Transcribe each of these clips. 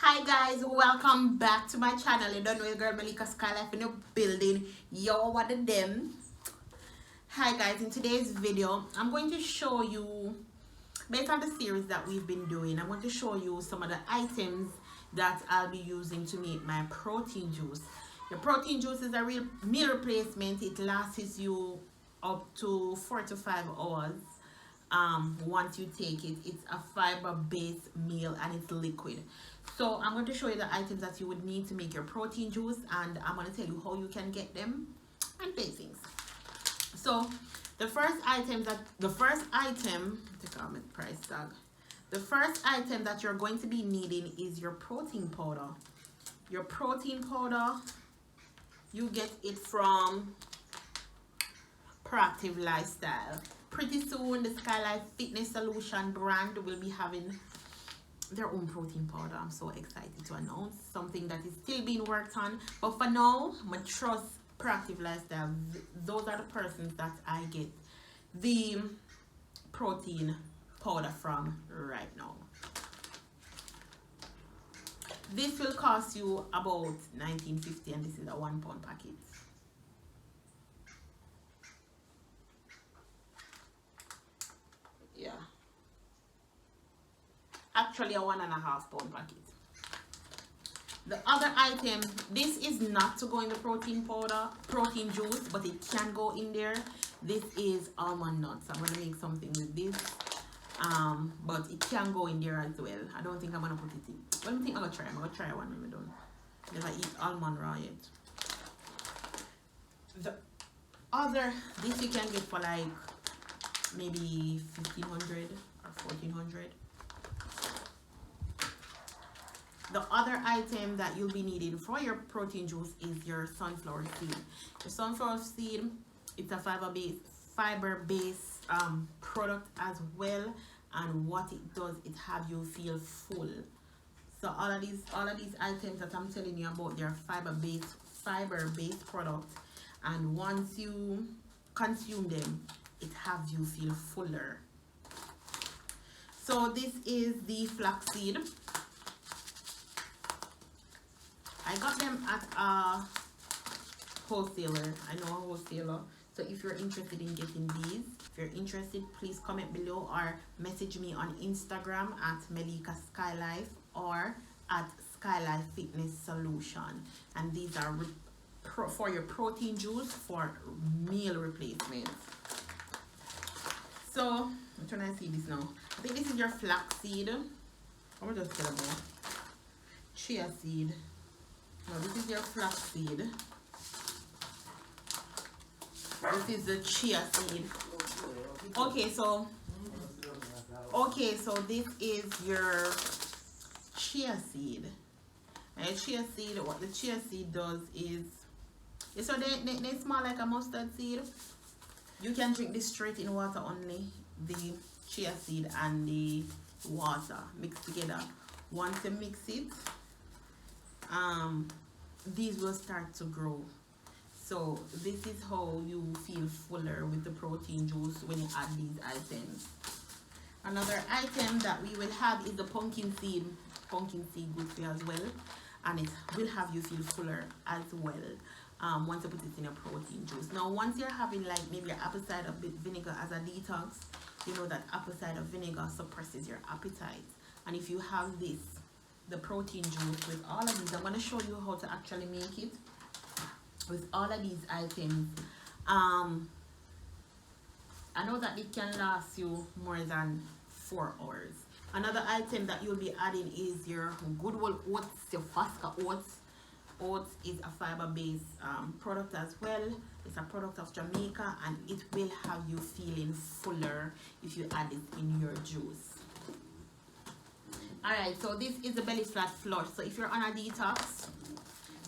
Hi guys, welcome back to my channel. You don't know your girl Melica Skylife in the building. Yo, what the them? Hi guys, in today's video, I'm going to show you, based on the series that we've been doing, I'm going to show you some of the items that I'll be using to make my protein juice. The protein juice is a real meal replacement. It lasts you up to 4 to 5 hours. Once you take it, it's a fiber-based meal and it's liquid. So I'm going to show you the items that you would need to make your protein juice, and I'm going to tell you how you can get them and things. So the first item, take out my price tag. The first item that you're going to be needing is your protein powder. Your protein powder, you get it from Proactive Lifestyle. Pretty soon the Skylife Fitness Solution brand will be having their own protein powder. I'm so excited to announce something that is still being worked on, but for now I trust Proactive Lifestyle. Those are the persons that I get the protein powder from right now. This will cost you about $19.50 and this is a 1 pound packet. Yeah, actually a 1.5 pound packet. The other item, this is not to go in the protein protein juice, but it can go in there. This is almond nuts. I'm gonna make something with this, but it can go in there as well. I don't think I'm gonna put it in. Let me think. I'm gonna try one when we're done. Never eat almond raw yet. The other, this you can get for like maybe 1,500 or 1,400. The other item that you'll be needing for your protein juice is your sunflower seed. The sunflower seed, it's a fiber-based product as well, and what it does, it have you feel full. So all of these items that I'm telling you about, they're fiber-based products, and once you consume them, it has you feel fuller. So this is the flaxseed. I got them at a wholesaler. I know a wholesaler. So if you're interested in getting these, if you're interested, please comment below or message me on Instagram at MELICASKYLIFE or at Skylife Fitness Solution. And these are for your protein juice for meal replacements. So I'm trying to see this now. I think this is your flaxseed. I'm gonna just get a more chia seed. No, this is your flaxseed. This is the chia seed. Okay, so this is your chia seed. And chia seed, what the chia seed does is, so they smell like a mustard seed. You can drink this straight in water only, the chia seed and the water mixed together. Once you mix it, these will start to grow. So this is how you feel fuller with the protein juice when you add these items. Another item that we will have is the pumpkin seed. Pumpkin seed good for you as well, and it will have you feel fuller as well. Once you put it in a protein juice. Now once you're having like maybe your apple cider vinegar as a detox, you know that apple cider vinegar suppresses your appetite. And if you have this, the protein juice with all of these, I'm going to show you how to actually make it with all of these items. I know that it can last you more than 4 hours. Another item that you'll be adding is your good old oats, your Fosca oats. Oats is a fiber-based product as well. It's a product of Jamaica, and it will have you feeling fuller if you add it in your juice. Alright, so this is the belly flat flush. So if you're on a detox,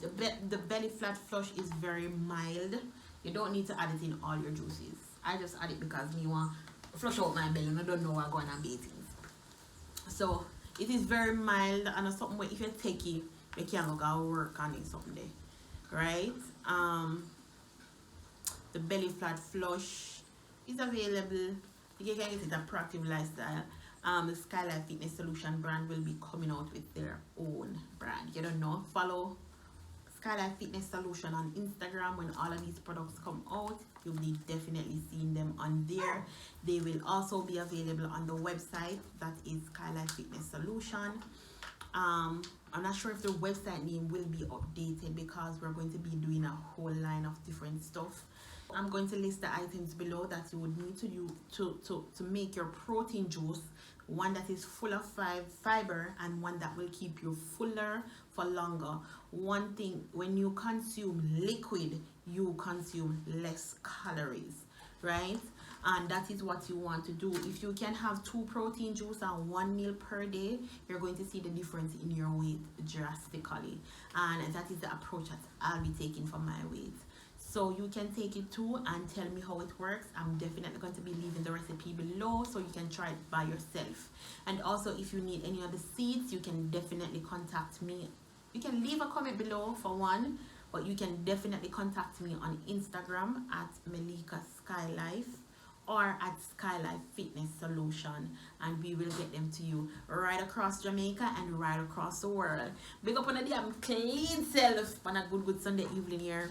the belly flat flush is very mild. You don't need to add it in all your juices. I just add it because me want to flush out my belly and I don't know what going on bathing. So it is very mild, and it's something where if you take it, you can go work on it someday, right? The belly flat flush is available. You can get it at Proactive Lifestyle. The Skylife Fitness Solution brand will be coming out with their own if you don't know, follow Skylife Fitness Solution on Instagram. When all of these products come out, you'll be definitely seeing them on there. They will also be available on the website, that is Skylife Fitness Solution. I'm not sure if the website name will be updated because we're going to be doing a whole line of different stuff. I'm going to list the items below that you would need to make your protein juice, one that is full of fiber and one that will keep you fuller for longer. One thing, when you consume liquid, you consume less calories, right? And that is what you want to do. If you can have 2 protein juice and 1 meal per day, you're going to see the difference in your weight drastically. And that is the approach that I'll be taking for my weight. So you can take it too and tell me how it works. I'm definitely going to be leaving the recipe below so you can try it by yourself. And also, if you need any of the seeds, you can definitely contact me. You can leave a comment below for one, but you can definitely contact me on Instagram at MELICASKYLIFE or at Skylife Fitness Solution, and we will get them to you right across Jamaica and right across the world. Big up on a damn clean self on a good Sunday evening here.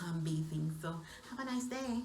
I'm bathing, so have a nice day.